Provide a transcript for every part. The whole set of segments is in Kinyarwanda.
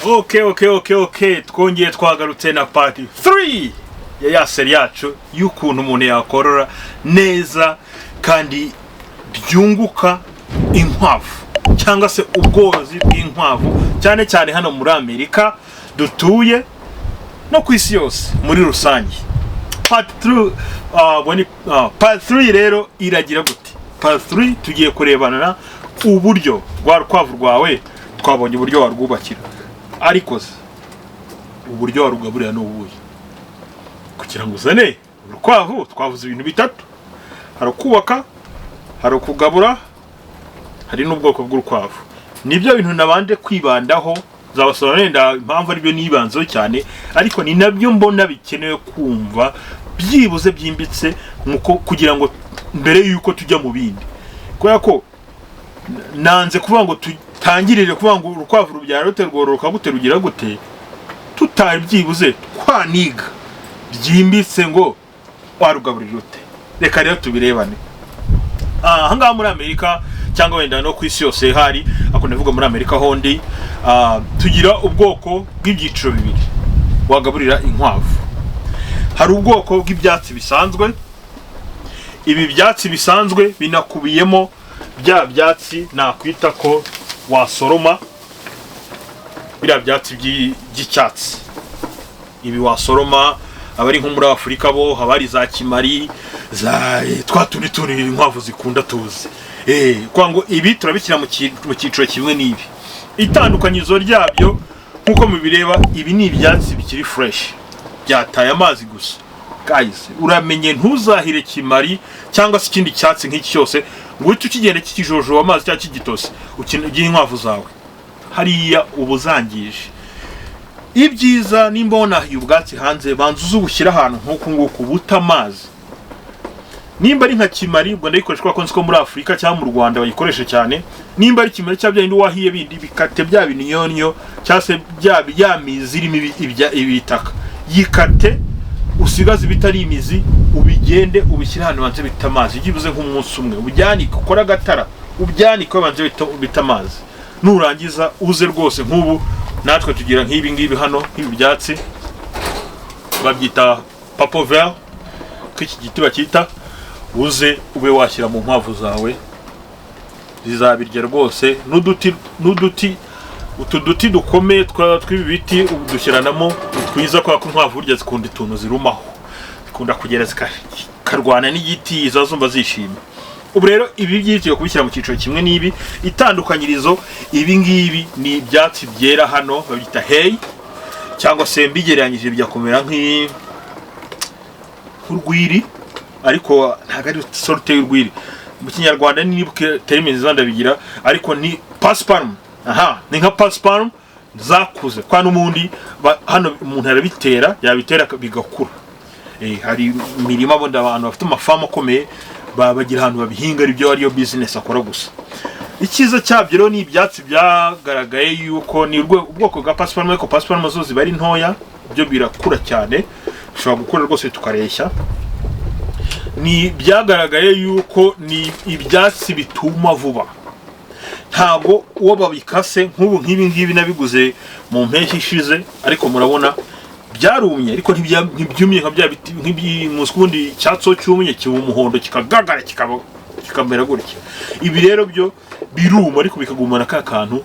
Okay. Twongeye twagarutse na part 3 ya seri yacu y'ukuntu umuntu yakorora neza kandi byunguka inkwavu cyangwa se ubworozi bw'inkwavu cyane cyane hano muri Amerika dutuye no ku isi yose muri rusange. Part 3 rero iragira gute? Part 3 tugiye kurebana uburyo rw'urukwavu rwawe, twabonye uburyo warwubakira, ariko uburyo warugaburira n'ubuye kugira ngo uzane urukwavu. Twavuze ibintu bitatu: hari kubaka, hari kugabura, hari n'ubwoko bw'urukwavu. Nibyo bintu nabanje kwibandaho, zabasobanurira impamvu ari byo nibanzeho cyane, ariko ni nabyo mbona bikenewe kumva byibuze byimbitse kugira ngo mbere yuko tujya mu bindi. Kubera ko nanze kuvuga ngo tangirire kuvuga ngo urukwavu rubyara ruterwororoka gute, rugira gute, tutari byibuze kwaniga byimbitse ngo warugaburira rute. Reka rero tubirebane. Aha ngaha muri Amerika cyangwa wenda no ku isi yose hari, ako ndavuga muri Amerika hondi, tugira ubwoko bw'ibyiciro bibiri wagaburira inkwavu. Hari ubwoko bw'ibyatsi bisanzwe. Ibi byatsi bisanzwe binakubiyemo bya byatsi nakwita ko wasoroma, biriya byatsi by'icyatsi. Ibi wasoroma abari nko muri Afurika bo habari za kimari, za twatundi inkwavu zikunda tuzi. Kwa ngo ibi turabikira mu cyiciro kimwe n'ibi. Itandukanyizo ryabyo nkuko mubireba, ibi ni ibyatsi bikiri fresh, byataye amazi gusa. Guys, uramenye ntuzahire kimari cyangwa se ikindi cyatsi nk'iki cyose ngo uhite ukigenda kikijojoba amazi cyangwa kigitose ugiye inkwavu zawe, hariya ubuzangije. Ibyiza nimba wonahiye ubwatsi hanze, banza uzubushyira ahantu nk'uku nguku buta amazi. Nimba ari nka kimari, ubwo ndayikoresha ko nziko muri Afurika cyangwa mu Rwanda bayikoresha cyane. Nimba ari kimari cyangwa byindi wahiye bindi bikate bya binyonyo cyangwa se bya mizi irimo ibitaka, yikate usigaze bitari imizi, ubigende ubishyira ahantu banze bita amazi. Ugibuze nk'umunsi umwe ubyanike, ukora agatara ubyanike banze bita amazi. Nurangiza uze rwose nk'ubu natwe tugira nk'ibi ngibi hano, ibi byatsi babyita papo vert, k'iki giti bakita, uze ube washyira mu nkwavu zawe, zizabirya rwose. Utu duti dukomeye tw'ibi biti udushyiranamo twiza, kwa ko inkwavu burya zikunda ituntu zirumaho, zikunda kugera zikarwana n'igiti, zazumva zishimye. Ubu rero ibi byityo kubishyira mu cyiciro kimwe n'ibi. Itandukanyirizo, ibi ngibi ni ibyatsi byera hano babyita hay, cyangwa se mbigereranyije byakomera nk'urwiri, ariko ntago ari sorte y'urwiri mu Kinyarwanda. Nibuke terime zandabyigira, ariko ni pasiparume. Ni nka pasiparume zakuze, kwa n'umundi hano umuntu yabitera bigakura. Hari imirima bonda abantu bafite amafamu akomeye bagira ahantu babihinga, ariyo business akora gusa. Ikiza cyabyo rero ni ibyatsi byagaragaye yuko ni ubwoko bwa pasiparume, ariko pasiparume zo ziba ari ntoya, byo birakura cyane, bishobora gukura rwose tukareshya. Ni byagaragaye yuko ni ibyatsi bituma vuba. Ntabwo uwo babikase nk'ibi ngibi nabiguze mu mpeshyi ishize, ariko murabona byarumye, ariko ntibyumye nka bya biti nk'iby'umuskundi cyatso cyumye kiba umuhondo kikagagara kikamera gutya. Ibi rero byo biruma, ariko bikagumana ka kantu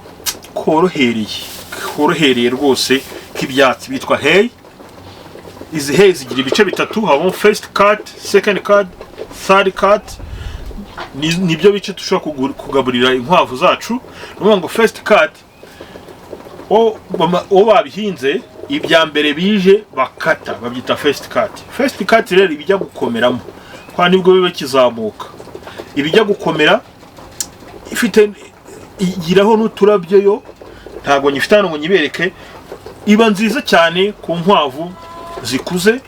korohereye rwose k'ibyatsi bitwa hay. Izi hay zigira ibice bitatu, habamo first cut, second cut, third cut. Nibyo bice dushobora kugaburira inkwavu zacu. Nuvuga ngo first cut o babihinze, ibya mbere bije bakata babyita first cut. First cut rero ibijya gukomeramo, kwa nibwo bibe kizamuka. Ibijya gukomera ifite igiraho n'uturabyo, yo ntago nyifite hano ngo nyibereke. Iba nziza cyane ku nkwavu zikuze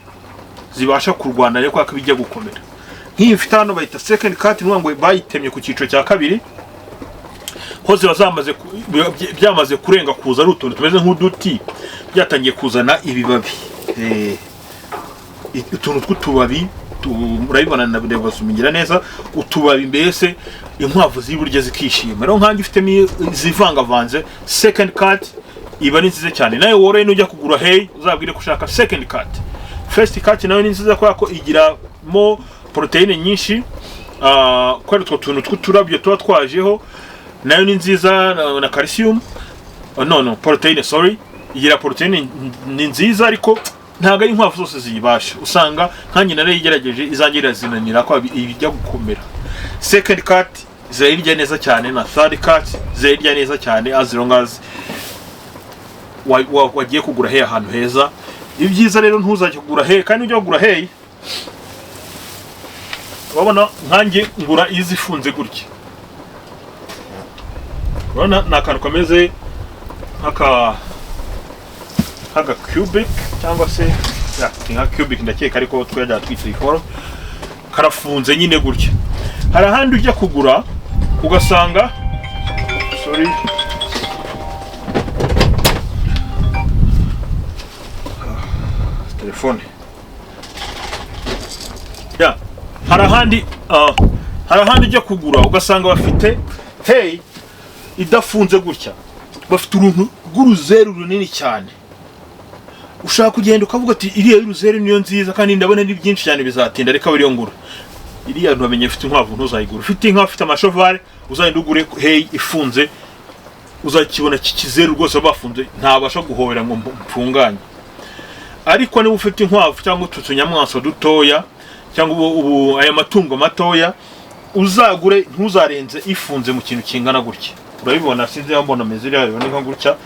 zibasha kurwana, ariko kwa bijya gukomera. Nk'iyi mfite hano bayita second cut, nuvuga ngo bayitemye ku cyiciro cya kabiri, ho ziba byamaze kurenga kuza ari utuntu tumeze nk'uduti, byatangiye kuzana ibibabi, utuntu tw'utubabi murabibona nabirebazumingira neza, utubabi mbese inkwavu ziburye zikishima. Rero nkanjye ufite zivangavanze second cut iba ari nziza cyane. Nawe woroye nujya kugura hey uzabwire kushaka second cut. First cut nayo ni nziza ko igira mo proteine nyinshi, kwa utwo tuntu tw'uturabyo tuba twajeho, nayo ni nziza na calcium, no proteine, sorry, igira proteine ni nziza ariko ntago ari inkwavu zose ziyibasha. Usanga nkanjye nare yigerageje izangira zinanira ko ibijya gukomera. Second cut zirarya neza cyane, na third cut zirarya neza cyane, as long as wagiye kugura hey ahantu heza. Ibyiza rero ntuzajye kugura hey, kandi ujya kugura hey wabona nkanjye ngura izifunze gutya. Urabona nakantu kameze haka cubic cyangwa se nka cubic ndakeka ariko twajya twita ikoro, karafunze nyine gutya. Hari ahandi ujya kugura ugasanga, sorry, telefone ya, hari ahandi ujya kugura ugasanga bafite hey idafunze gutya, bafite uruntu rw'uruzeru runini cyane. Ushaka kugenda ukavuga ati iriya y'uruzeru niyo nziza kandi ndabona ni byinshi cyane bizatinda, reka biriyo ngura. Iriya ntubamenye ufite inkwavu ntuzayigura. Ufite inka, ufite amashovare, uzagenda ugure hey ifunze, uzakibona kikizeru rwose bafunze, ntabasha guhobera ngo mpfunganye. Ariko niba ufite inkwavu cyangwa utunyamwaso dutoya cyangwa aya matungo matoya, uzagure ntuzarenze ifunze mu kintu kingana gutya. Urabibona, sinzi mbona meze iriya ni nka gutya.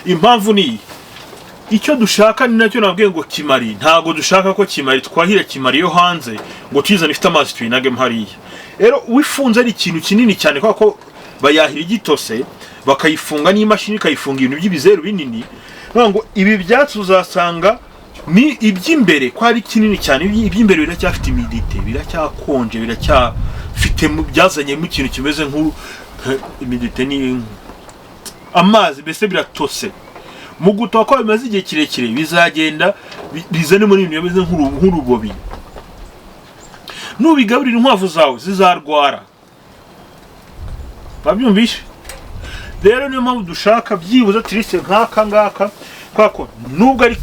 Impamvu ni icyo dushaka ni nacyo nabwiye ngo kimari, ntago dushaka ko kimari twahira kimari yo hanze ngo twizane ifite amazi tuyinage hariya. Rero wifunze ari ikintu kinini cyane ko bayahira igitose bakayifunga n'imashini ikayifunga ibintu by'ibizeru binini. Ngo ibi byatsi uzasanga ni iby'imbere ko ari kinini cyane, iby'imbere biracyafite imidite, biracyakonje, biracyafite byazanye mu kintu kimeze imidite ni amazi, mbese biratose. Mu gutoka ko bimaze igihe kirekire bizagenda bizane muri ibintu bimeze nk'urubobi. Nubigaburira inkwavu zawe zizarwara, babyumvishe. Rero niyo mpamvu dushaka byibuze triste nk'aka ngaka, kwako nubwo ari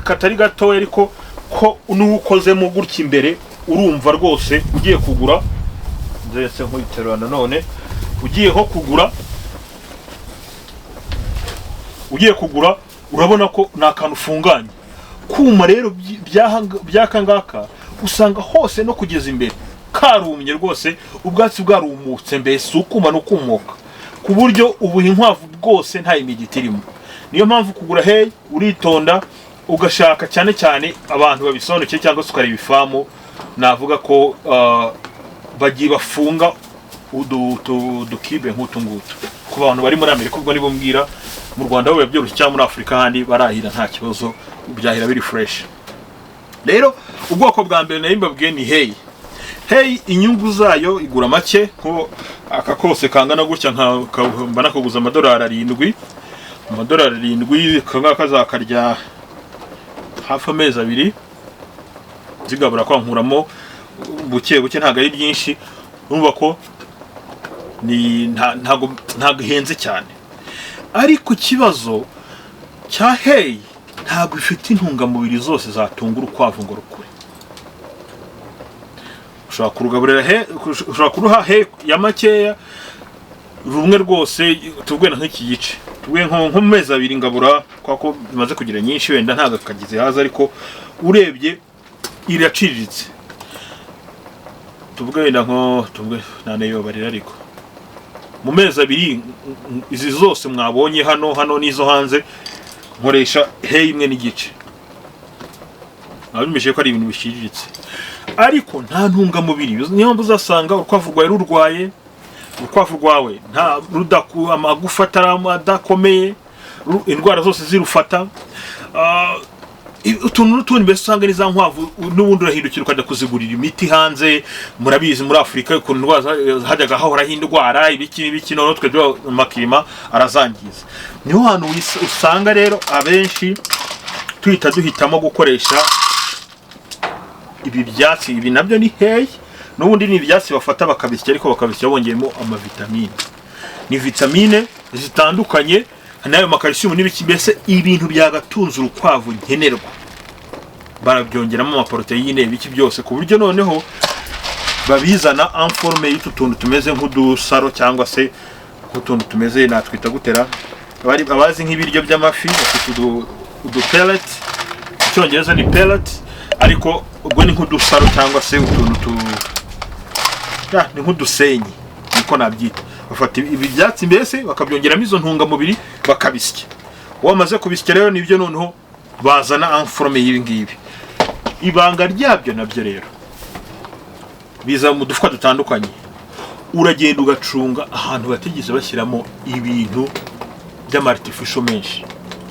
katari gatoya ariko ko nukozemo gutya imbere urumva rwose ugiye kugura. Ndetse nk'iterana none ugiye ho kugura urabona ko nakantu ufunganye kuma. Rero byaka ngaka usanga hose no kugeza imbere karumye rwose, ubwatsi bwarumutse, mbese ukuma no kumuka ku buryo ubuha inkwavu bwose nta imiditi irimo. Niyo mpamvu kugura hey uritonda ugashaka cyane abantu babisobanukiye cyangwa se ukareba ifamu. Navuga ko bagiye bafunga udukibe nk'utu ngutu ku bantu bari muri Amerika. Ubwo nibo mbwira mu Rwanda bo byoroshye cyangwa muri Afrika handi barahira nta kibazo, byahira biri fresh. Rero ubwoko bwa mbere nayo mbabwiye ni hey. Hey inyungu zayo igura make, ko aka kose kangana gutya mba nakuguza $7. $7 kanga kazakarya hafi amezi 2 zigabura kwa nkuramo buke ntago ari byinshi. Urumva ko ni ntago henze cyane. Ariko ikibazo cya hey ntago ifite intungamubiri zose zatunga urukwavu ngo rukure. Ushobora kurugaburira hey, ushobora kuruha hey ya makeya rumwe rwose, tubwena nk'iki gice, tubwe nko mu mezi 2 ngabura kwako bimaze kugira nyinshi, wenda ntago kagize haza, ariko urebye iraciriritse. Tubwe wenda tubwe naneyo barira, ariko mu mezi 2 izi zose mwabonye hano nizo hanze nkoresha hey imwe n'igice. Abimeshe ko ari ibintu bishiriritse ariko nta ntungamubiri. Niyo mpamvu uzasanga urukwavu rwawe rurwaye, urukwavu rwawe nta amagufa adakomeye, indwara zose zirufata. Utuntu n'utundi mbese usanga niza nkwavu n'ubundi urahindukira ukajya kuzigurira imiti hanze. Murabizi muri Afrika ukuntu indwara hajyaga hahoraho indwara ibiki none twe makirima arazangiza. Niho hantu usanga rero abenshi duhitamo gukoresha ibi byatsi. Ibi nabyo ni hey, n'ubundi ni ibyatsi bafata bakabisya, ariko bakabisya bongeyemo amavitamine. Ni vitamine zitandukanye nayo makalsium n'ibiki, mbese ibintu byagatunze urukwavu nkenerwa barabyongeramo amaproteine ibiki byose, ku buryo noneho babizana en forme y'utu tuntu tumeze nk'udusaro cyangwa se nk'utuntu tumeze natwita gutera abazi nk'ibiryo by'amafi, bafite udu pellet, icyongereza ni pellet, ariko ubwo ni nk'udusaro cyangwa se utuntu ni nk'udusenyi niko nabyita. Bafata ibi byatsi mbese bakabyongeramo izo ntungamubiri bakabisya. Wamaze kubisya rero nibyo noneho bazana en forme y'ibi ngibi. Ibanga ryabyo nabyo rero biza mu dufuka dutandukanye. Uragenda ugacunga ahantu batigeze bashyiramo ibintu by'amartificial menshi.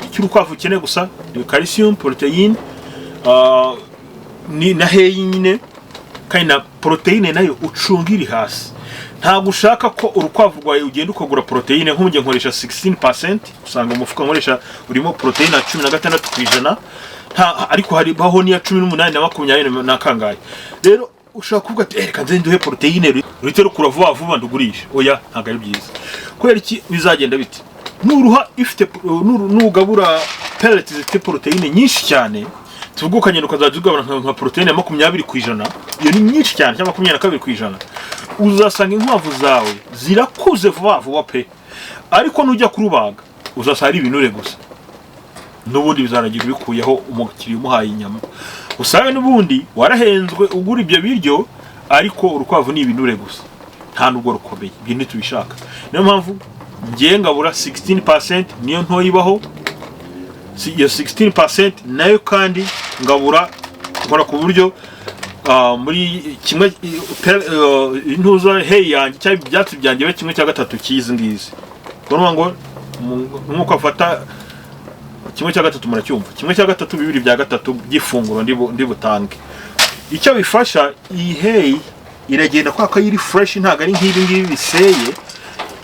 Icyo urukwavu ukeneye gusa ni calcium, protein, ni na heyi nyine, kandi na proteine nayo ucunga iri hasi. Ntabwo ushaka ko urukwavu rwawe ugenda ukagura proteine, nk'umujye nkoresha 16%, usanga umufuka nkoresha urimo proteine 16%, ariko hari baho niya 18 na 20 na kangaye. Rero ushaka kuvuga ati reka nze nduhe proteine rutero kurava vuba ndugurisha. Oya, ntago ari byiza. Kubera iki bizagenda biti? Nuruha ifite nugabura pellets zifite proteine nyinshi cyane, tuvugukanye ukazaje ugabana nka proteine ya 20%, iyo ni nyinshi cyane, cyangwa 22%. Uzasanga inkwavu zawe zirakuze vuba pe, ariko nujya kurubaga uzasara ibinure gusa, n'ubundi bizaragira bikuyeho umukiriya umuhaye inyama. Usabe n'ubundi warahenzwe ugura ibyo biryo, ariko urukwavu ni ibinure gusa, nta nubwo rukomeye. Ibyo ntitubishaka. Niyo mpamvu ngiye ngabura 16%, niyo ntoyibaho. Iyo 16% nayo kandi ngabura nkora ku buryo muri kimwe intuza hey yanjye cyangwa ibyatsi byanjye kimwe cya gatatu kizi ngizi. Kuvuga ngo nkuko afata kimwe cya gatatu muracyumva, kimwe cya gatatu bibiri bya gatatu by'ifunguro ndi butange. Icyo bifasha iyi hey iragenda kwaka yiri fresh, ntago ari nk'ibi ngibi biseye,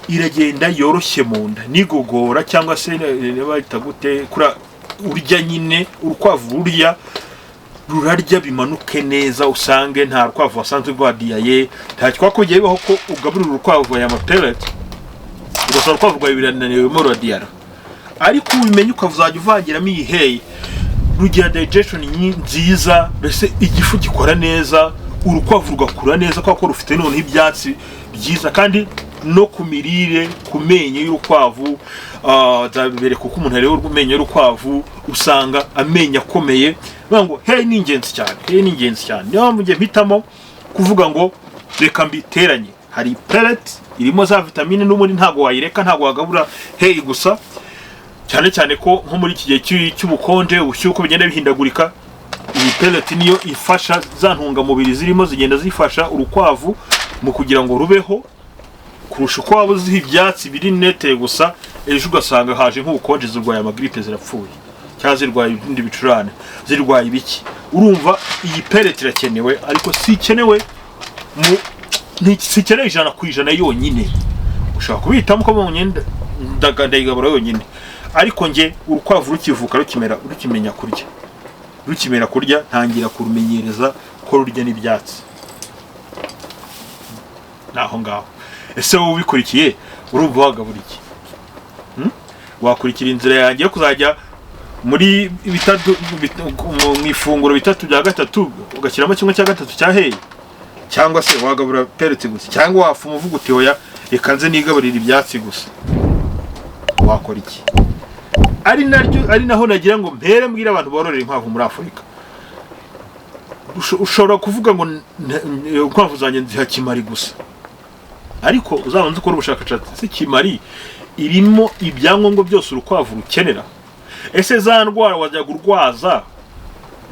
iragenda yoroshye mu nda nigogora, cyangwa se bayita gute, kura urya nyine urukwavu rurarya bimanuke neza, usange nta rukwavu wasanzwe rwa diaye. Nta twakogiye baho ko ugaburira urukwavu ya pellet ugasaba urukwavu rwa birananiwe mu radiara, ariko ubimenye ukavuzajya uvangiramo iyi hey, rugira digestion nziza, mbese igifu gikora neza, urukwavu rugakura neza kuko rufite none ibyatsi byiza. Kandi no kumirire kumenye y'urukwavu zabere kuko umuntu areba umenye y'urukwavu usanga amenya akomeye. Bango hey ni ingenzi cyane, hey ni ingenzi cyane. Niyo mujye mpitamo kuvuga ngo reka mbiteranye. Hari pellet irimo za vitamine n'ubundi ntago wayireka, ntago wagabura hey gusa, cyane cyane ko nko muri iki gihe cy'ubukonje ubushyuko bigenda bihindagurika. Iyi pellet niyo ifasha za ntungamubiri zirimo zigenda zifasha urukwavu mu kugira ngo rubeho, kurusha uko waba uziha ibyatsi biri nete gusa, ejo ugasanga haje nk'ubukonje zirwaye amagripe zirapfuye, cyangwa zirwaye ibindi bicurane, zirwaye ibiki. Urumva iyi pellet irakenewe, ariko si ikenewe ntikeneye 100% yonyine. Ushaka kubitamo ko mu nyenda ndagabura yonyine, ariko nge urukwavu rukivuka rukimenya kurya, rukimera kurya ntangira kurumenyereza ko rurya n'ibyatsi. Naho ngaho ese wowe ubikurikiye urumva wagabura iki? Wakurikira inzira yanjye yo kuzajya muri bitatu mu ifunguro bitatu bya gatatu ugashyiramo kimwe cya gatatu cya hey, cyangwa se wagabura pellet gusa, cyangwa wafuma uvuga uti oya reka nze nigaburira ibyatsi gusa? Wakora iki? Ari naho nagira ngo mpere mbwira abantu bororera inkwavu muri Afurika. Ushobora kuvuga ngo inkwavu zanjye nziha kimari gusa, ariko uzabanze ukora ubushakashatsi, se kimari irimo ibyangombwa byose urukwavu rukenera? Ese za ndwara wajya gurwaza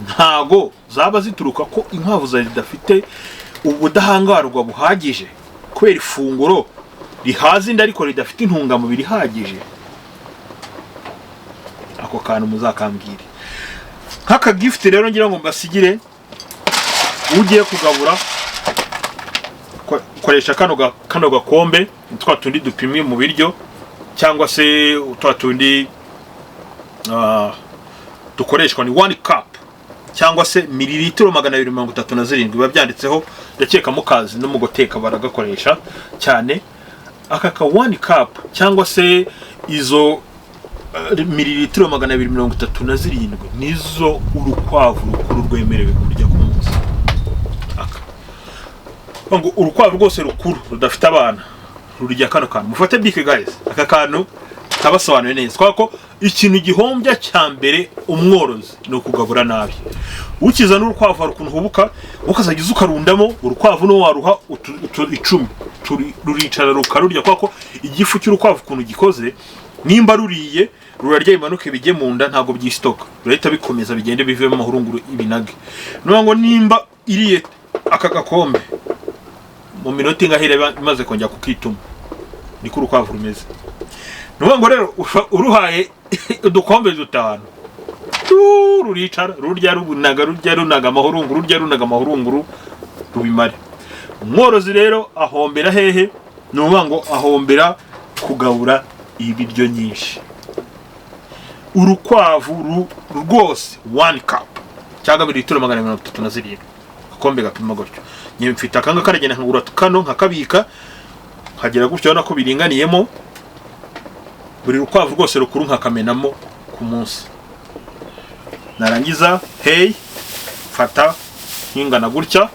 ntago zaba zituruka ko inkwavu zawe zidafite ubudahangarwa buhagije kubera ifunguro rihaze inda ariko ridafite intungamubiri ihagije? Ako kantu muzakambwire. Nk'aka gift rero ngira ngo mbasigire, ugiye kugabura koresha kano gakombe, twa tundi dupimye mu biryo, cyangwa se twa tundi dukoreshwa ni 1 cup, cyangwa se mililitiro 237 biba byanditseho, ndakeka mukazi no mu guteka baragakoresha cyane. Aka ka 1 cup cyangwa se izo mililitiro 237 nizo urukwavu rukuru rwemerewe kurya ku munsi. Ngo urukwavu rwose rukuru rudafite abana rurya kano kantu. Mufate bike guys, aka kantu kabasobanuye neza kwako ikintu gihombya cyambere umworozi no kugabura nabi. Ukiza n'urukwavu rukuntu hubuka ukazagiza ukarundamo urukwavu no waruha 10 ruricara rukarurya kwako igifu cy'urukwavu kuntu gikoze nimba ruriye rurarya imanuke bijye mu nda ntago byistoka rurahita bikomeza bigende bivemo amahurunguru ibinage. Ngo nimba iriye aka gakombe mu minota ingahire imaze kongera kukituma niko urukwavu rumeze. Ngo rero uruhaye udukombe dutanu ruricara rurya runaga amahurunguru rubimare. Umworozi rero ahombera hehe? Ngo ahombera kugabura ibiryo nyinshi. Urukwavu rwose 1 cup cyangwa mililitiro 237 gakombe gapima gutyo. Nye mfite akanga karagenda nkagura kano nkakabika hagera gutyo nako biringaniyemo. Buri rukwavu rwose rukuru nkakamenamo ku munsi. Narangiza fata nkingana gutya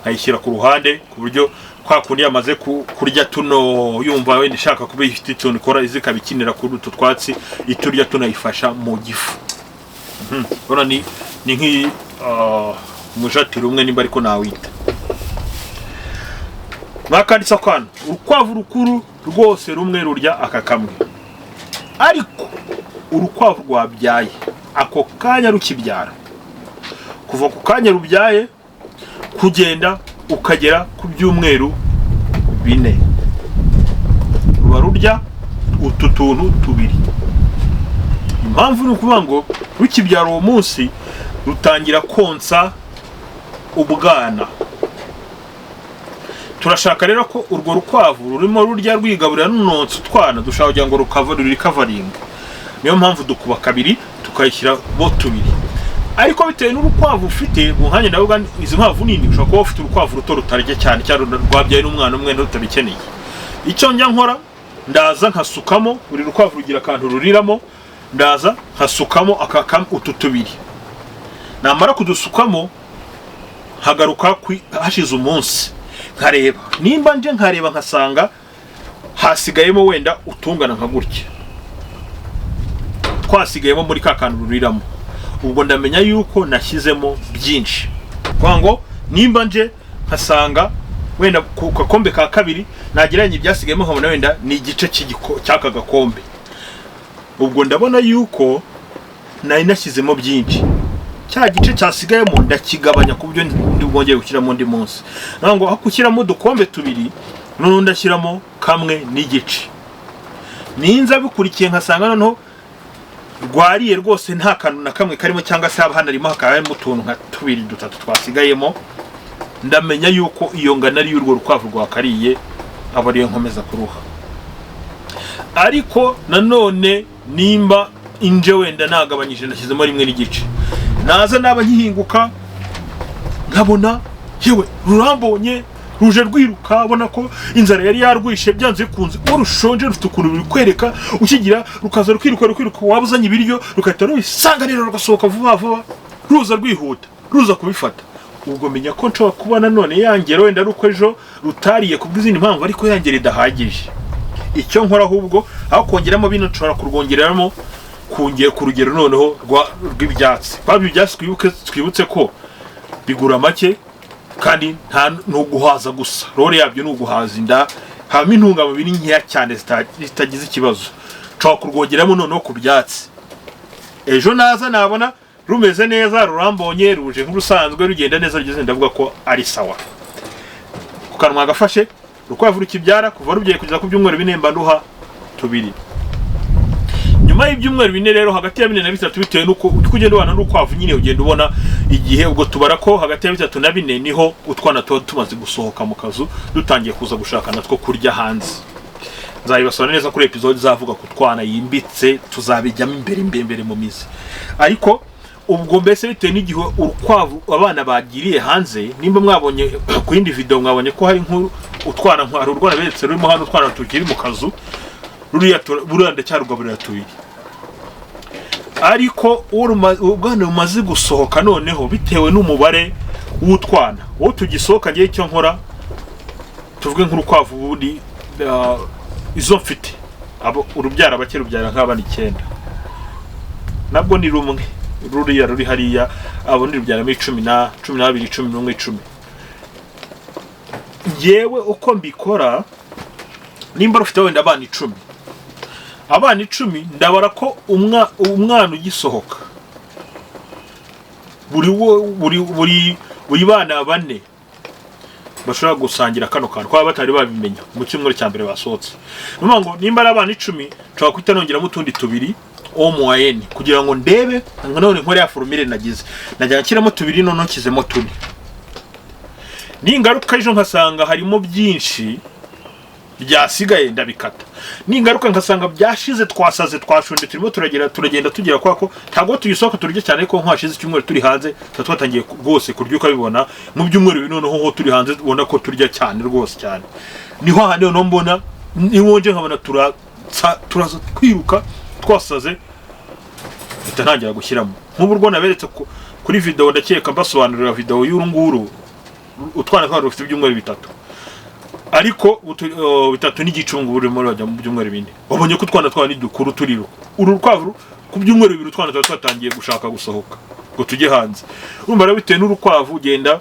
nkayishyira ku ruhande ku buryo kwa kundi yamaze kurya tuno yumva wenda ishaka kuba ifite ituntu ikora izikabikinira kuri utu twatsi iturya tunayifasha mu gifu. Bona ni nki umujatiro umwe nimba ariko nawita. Bakanditsa kwana urukwavu rukuru rwose rumwe rurya aka kamwe. Ariko urukwavu rwabyaye ako kanya rukibyara kuva ku kanya rubyaye kugenda ukagera ku byumweru 4 ruba rurya utu tuntu tubiri. Impamvu ni ukuvuga ngo rukibyara uwo munsi rutangira konsa ubwana. Turashaka rero ko urwo rukwavu rurimo rurya rwigaburira nonse utwana dushaka kugira ngo recovery. Niyo mpamvu dukuba kabiri tukayishyira bo tubiri. Ariko bitewe n'urukwavu ufite buhanye nawe izi mpavu nini ushaka kuba ufite urukwavu ruto rutarya cyane rwabyaye n'umwana umwe ntutabikeneye. Icyo njya nkora ndaza nkasukamo buri rukwavu rugira kantu ruriramo ndaza nkasukamo akakam utu tubiri. Namara kudusukamo hagaruka hashize umunsi nkareba nimba nje nkareba nkasanga hasigayemo wenda utungana nka gutya twasigayemo muri kakantu ruriramo. Ubwo ndamenya yuko nashyizemo byinshi. Kwango nimba nje nkasanga wenda ku gakombe ka kabiri nageranye ibyasigayemo nkabona wenda ni igice cy'aka gakombe. Ubwo ndabona yuko nari nashyizemo byinshi. Cya gice cyasigayemo ndakigabanya ku buryo ndibwongeye gushyiramo undi munsi. Ngo hakushyiramo udukombe tubiri none ndashyiramo kamwe n'igice. Ninza bikurikiye nkasanga noneho rwariye rwose nta kantu na kamwe karimo cyangwa se haba hanarimo hakabamo utuntu nka tubiri dutatu twasigayemo, ndamenya yuko iyo ngana ari y'urwo rukwavu rwakariye aba ariyo nkomeza kuruha. Ariko nanone nimba inje wenda nagabanyije nashyizemo rimwe n'igice, naza naba nyihinguka nkabona yewe rurambonye ruje rwiruka, abona ko inzara yari yarwishe byanze kunze, urushonje rufite ukuntu biri kwereka ukigira rukaza rukwiruka wabuzanye ibiryo rukahita rusanganira rugasohoka vuba vuba ruza rwihuta ruza kubifata. Ubwo menya ko nshobora kuba nanone yangera wenda ruko ejo rutariye kubw'izindi mpamvu ariko yangera idahagije. Icyo nkora ahubwo aho kongeramo bino nshobora kurwongeramo kungiye ku rugero noneho rw'ibyatsi. Babi ibyatsi twibutse ko bigura make kandi nta nuguhaza gusa, rore yabyo nuguhaza inda, hama intungamubiri nkeya cyane zitagize ikibazo. Nshobora kurwongeramo noneho ku byatsi. Ejo naza nabona rumeze neza, rurambonye ruje nk'urusanzwe rugenda neza, rugeze ndavuga ko ari sawa. Kukanwa gafashe rukwavu rukibyara kuva rugiye kugeza ku byumweru 4 mba nduha tubiri. Nyuma y'ibyumweru 4 rero hagati ya 4 na 3 bitewe nuko ukugenda ubana n'urukwavu nyine ugenda ubona igihe, ubwo tubara ko hagati ya 3 na 4 niho utwana tumaze gusohoka mu kazu dutangiye kuza gushaka natwo kurya hanze. Nzayibasora neza kuri episode zavuga ku twana yimbitse tuzabijyamo imbere mu mizi. Ariko ubwo mbese bitewe n'igihe urukwavu abana bagiriye hanze, nimba mwabonye ku yindi video mwabonye ko hari nkuru utwana nkwaro urwana beretse rurimo hano utwana tukiri mu kazu, ruriya buranda cyarugaburira tubiri. ariko ubwana bumaze gusohoka noneho bitewe n'umubare w'utwana wowe tugisohoka ngiye icyo nkora tuvuge nk'urukwavu ubundi izo mfite urubyara abake rubyara nk'abana 9 nabwo ni rumwe ruriya ruri hariya abo ni rubyara 10 12 11 10 yewe uko mbikora nimba rufite wenda abana 10 abana 10 ndabara ko umwana ugisohoka buri bana 4 bashobora gusangira kano kantu kwa batari babimenya mu cyumweru cya mbere basohotse ngo nimba ari abana 10 nshobora kwita nongeramo utundi 2 moyenne kugira ngo ndebe none nkore ya formule nagize najya kiramo 2 none nkizemo 4 ningaruka ejo nkasanga harimo byinshi byasigaye ndabikata ningaruka nkasanga byashize twasaze twashunde turimo turagenda tugira kwako ntago tuyisohoka turije cyane ko nkwashize icyumweru turi hanze twatangiye rwose kuryuka bibona mu byumweru binono ho turi hanze ubona ko turya cyane rwose cyane niho handi no mbona niwonje nkabona turaza twiruka twasaze bitangira gushyiramo nk'uburwo naberetse kuri video ndakeka mbasobanurira video y'urunguru utwana kwa rufite ibyumweru 3 ariko 3 n'igicungu buri muri bajya mu byumweru 4 wabonye ko utwana twa ni dukuru turiro urukwavu ku byumweru 2 utwana twatangiye gushaka gusohoka ngo tujye hanze urumva rero bitewe n'urukwavu ugenda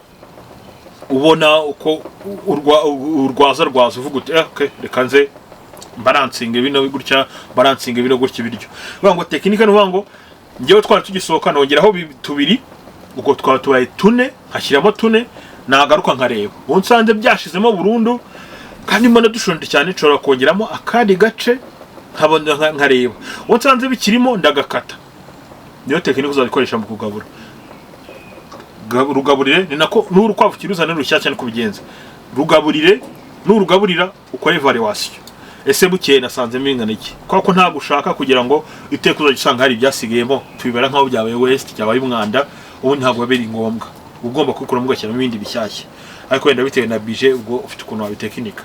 ubona uko urwaza uvuga uti okay reka nze balansinge bino gutya balansinge bino gutya ibiryo bango tekinike no bango ngewe twara tugisohoka nongeraho 2 uko twara tubaye 4 hashyiramo 4 nagaruka nkareba unsanze byashizemo burundu kandi mbona dushonje cyane nshobora kongeramo akandi gace nkabona nkareba unsanze bikirimo ndagakata niyo tekinike uzabikoresha mu kugabura rugaburire ni nako n'urukwavu kiruzana rushyashya no kubigenza rugaburire n'urugaburira ukore evaluation ese bukeye nasanze mingana iki kwako nta gushaka kugira ngo iteka uzagisanga hari byasigiyemo tubibara nkaho byabaye west cyabaye umwanda ubu ntabwo biri ngombwa ugomba kwikura mu gashyira mu bindi bishyashya ariko wenda bitewe na budget ubwo ufite ukuntu wabitekinika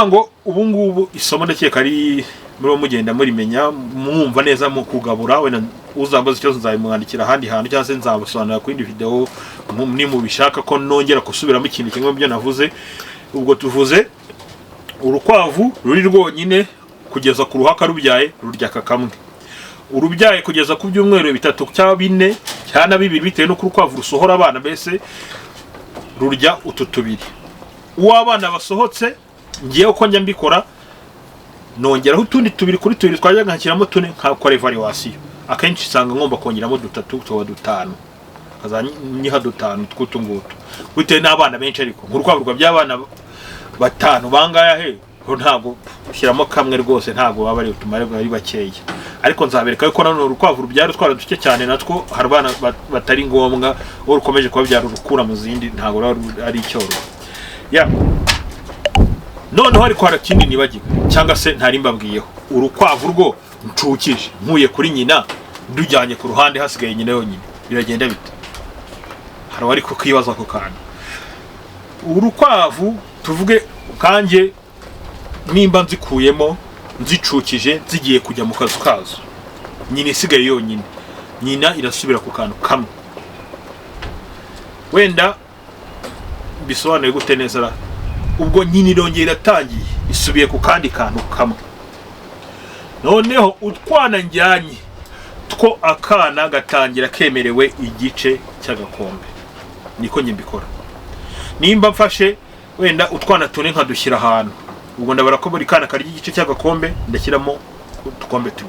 ngo ubu ngubu isomo ndakeka ari muri mugenda muri menya mwumva neza mu kugabura wenda uzambaza icyo nzabimwandikira handi hantu cyangwa se nzabusobanura ku indi video ni mu bishaka ko nongera kusubiramo ikintu kimwe byo navuze ubwo tuvuze urukwavu ruri rwonyine kugeza ku ruhaka rubyaye rurya kakamwe urubyaye kugeza ku byumweru 3 cyangwa 4 cyana 2 bitewe no kurukwavu rusohora abana bese rurya ututubiri uwabana basohotse ngiye uko njya mbikora nongeraho utundi 2 kuri 2 twajya nkakiramo 4 nkakora evaluation akenshi sanga ngomba kongeramo 3 tuba 5 kazanyiha 5 twutungutu bitewe n'abana benshi ariko nk'urukwavu rwa by'abana 5 bangaya he ntago ushyiramo kamwe rwose ntago baba ari utumare bari bakeya ariko nzabereka ko nano urukwavu rubyara twara duke cyane natwo harabana batari ngombwa urukomeje kubabyara urukura mu zindi ntago ari icyoro none hari kwara kindi nibagiwe cyangwa se ntari mbabwiyeho urukwavu rwo ncukije nkuye kuri nyina ndujyanye ku ruhande hasigaye nyina yonyine biragenda bite hari ariko kwibaza ko kana urukwavu tuvuge kanje nimba nzikuyemo nzicukije zigiye kujya mu kazu kazo nyine isigaye yonyine nyina irasubira ku kantu kamwe wenda bisobanuye gute neza ubwo nyine irongera iratangiye isubiye ku kandi kantu kamwe noneho utwana njyanye two akana gatangira kemerewe igice cy'agakombe niko nyimbikora nimba mfashe wenda utwana tune nkadushyira ahantu ubwo ndabara ko buri kana kari igice cy'agakombe ndashyiramo utukombe 2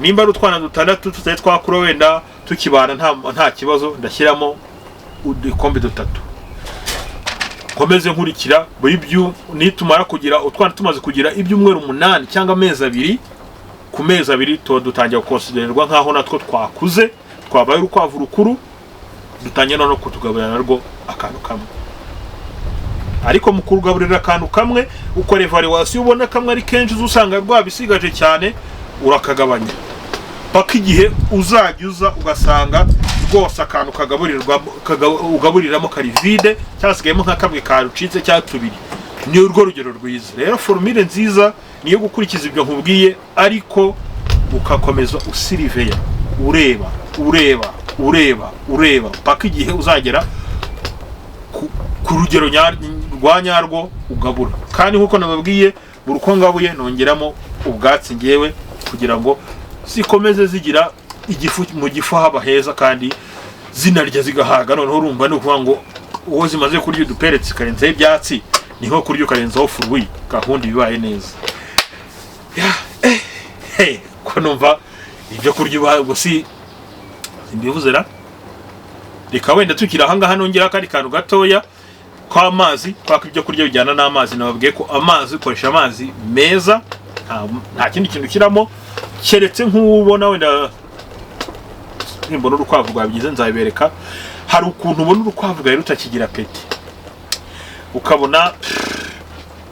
nimba ari utwana 6 tutari twakura wenda tukibana nta kibazo ndashyiramo udukombe 3 komeze nkurikira buri byo nitumara kugira utwana tumaze kugira ibyumweru 8 cyangwa amezi 2 ku mezi 2 to dutangira konsidererwa nkaho natwo twakuze twabaye urukwavu rukuru dutangira no kutugaburira narwo akantu kamwe ariko mu kurugaburira akantu kamwe ukora evaluation ubona kamwe ari kenshi uzusanga rwabisigaje cyane urakagabanya paka igihe uzajya ugasanga rwose akantu ugaburiramo kari vide cyasigayemo nka kamwe karucitse cya 2 ni urwo rugero rwiza rero formule nziza niyo gukurikiza ibyo nkubwiye ariko ukakomeza usiriveya ureba paka igihe uzagera ku rugero rwa nyarwo ugabura. Kandi nkuko nababwiye buri uko ngabuye nongeramo ubwatsi ngewe kugira ngo zikomeze zigira igifu mu gifu haba heza kandi zinarya zigahaga. Noneho urumva ni ukuvuga ngo uwo zimaze kurya uduperetse karenzaho ibyatsi niho kurya ukarenzaho furwi gahunda bibaye neza. Ko numva ibyo kurya gusi imbivuze ra reka wenda tukira ahangaha nongera kandi kantu gatoya kw'amazi kwako ibyo kurya bijyana n'amazi. Nababwiye ko amazi ukoresha amazi meza nta kindi kintu kiramo keretse nk'ubona wenda nimbona urukwavu rwabigize nzabibereka. Hari ukuntu ubona urukwavu rwawe rutakigira peti ukabona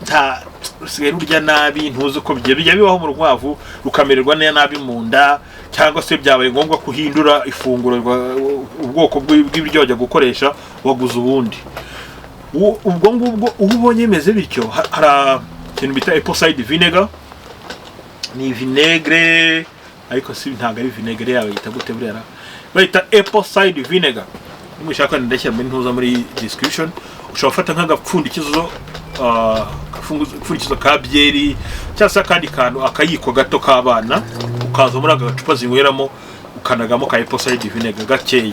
nta rusigaye rurya nabi ntuzi uko bijya bibaho mu rukwavu rukamererwa nabi mu nda, cyangwa se byabaye ngombwa kuhindura ifunguro ubwoko bw'ibiryo wajya gukoresha waguze ubundi. Ubwo ngubwo ubonye meze bityo hari ikintu bita apple cider vinegar. Ni vinegre ariko si ntago ari vinegre yawe yita gute burera bayita apple cider vinegar. Mushaka ndashyira muri ntuza muri description. Ushobora gufata nk'agapfundikizo ka byeri cyangwa se akandi kantu akayiko gato k'abana ukaza muri aka gacupa zinyweramo ukanagamo ka apple cider vinegar gakeya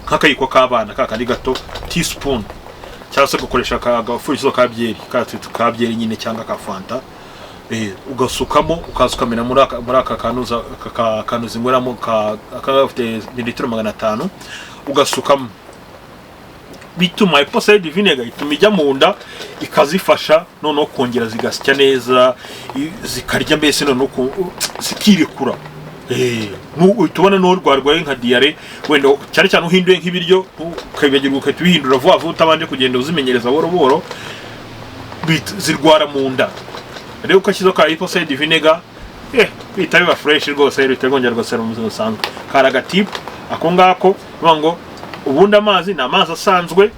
nk'akayiko k'abana kakandi gato teaspoon, cyangwa se gukoresha agapfundikizo ka byeri nyine cyangwa ka fanta ugasukamo ukasukamena muri aka kantu zinyweramo gafite mililitiro 500 ugasukamo. Bituma apple cider vinegar ituma ijya mu nda ikazifasha noneho kongera zigasya neza zikarya mbese noneho zikirekura. Tubona no rwarwaye nka diare wenda cyane cyane uhinduye nk'ibiryo ukabigirwa ukabihindura vuba vuba utabanje kugenda uzimenyereza boro zirwara mu nda. Rero ukakizo ka apple cider vinegar bita biba fresh rwose bitagongera rwose mu buzima busanzwe. Karaga tip ako ngako ngo ubundi amazi ni amazi asanzwe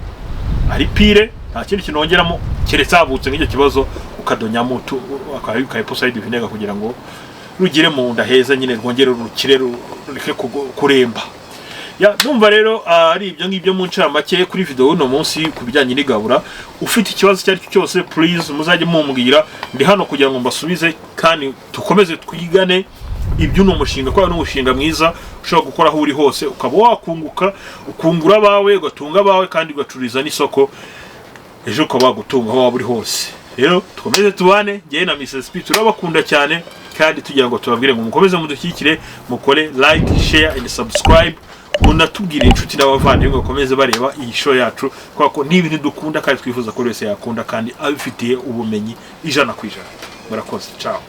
ari pire nta kindi kinongeramo keretse habutse nk'icyo kibazo ukadonyamo ka apple cider vinegar kugira ngo rugire mu nda heza nyine rwongere rukire rureke kuremba. Numva rero ari ibyo ngibyo mu ncamake kuri video uno munsi kubijyanye n'igabura. Ufite ikibazo cyari cyose please muzajye mumbwira, ndi hano kugira ngo mbasubize kandi tukomeze twigane. Ibyo ni umushinga kwa n'umushinga mwiza ushobora gukora aho uri hose ukaba wakunguka ukungura abawe ugatunga abawe kandi ugacuriza n'isoko ejo ukaba wagutunga aho waba uri hose. Rero tukomeze tubane ngiye na Mrs P turabakunda cyane kandi tugira ngo tubabwire ngo mukomeze mudushyikire mukore like share and subscribe unatubwira inshuti n'abavandimwe bakomeze bareba iyi show yacu kwako ni ibintu dukunda kandi twifuza ko wese yakunda kandi abifitiye ubumenyi 100%. Murakoze, ciao.